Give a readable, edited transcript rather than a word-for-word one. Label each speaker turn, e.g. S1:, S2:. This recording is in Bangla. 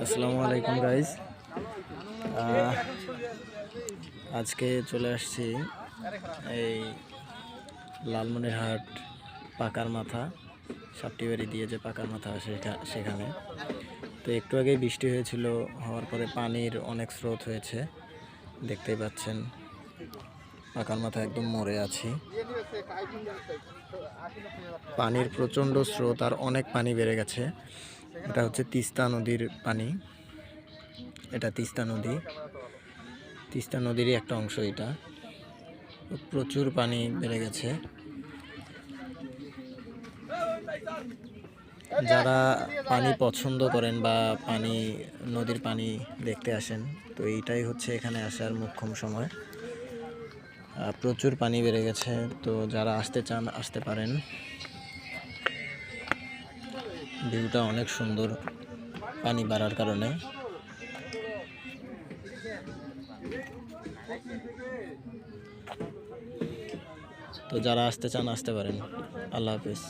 S1: আসসালামু আলাইকুম গাইজ। আজকে চলে আসছি এই লালমনিরহাট পাকার মাথা, সাপটিবাড়ি দিয়ে যে পাকার মাথা সেখানে। তো একটু আগেই বৃষ্টি হয়েছিল, হওয়ার পরে পানির অনেক স্রোত হয়েছে, দেখতেই পাচ্ছেন। পাকার মাথা একদম মরে আছি, পানির প্রচণ্ড স্রোত আর অনেক পানি বেড়ে গেছে। এটা হচ্ছে তিস্তা নদীর পানি, এটা তিস্তা নদী, তিস্তা নদীরই একটা অংশ। এটা প্রচুর পানি বেড়ে গেছে। যারা পানি পছন্দ করেন বা নদীর পানি দেখতে আসেন, তো এইটাই হচ্ছে এখানে আসার মোক্ষম সময়। প্রচুর পানি বেড়ে গেছে, তো যারা আসতে চান আসতে পারেন। ভিউটা অনেক সুন্দর পানি বাড়ার কারণে। তো যারা আসতে চান আসতে পারেন। আল্লাহ হাফেজ।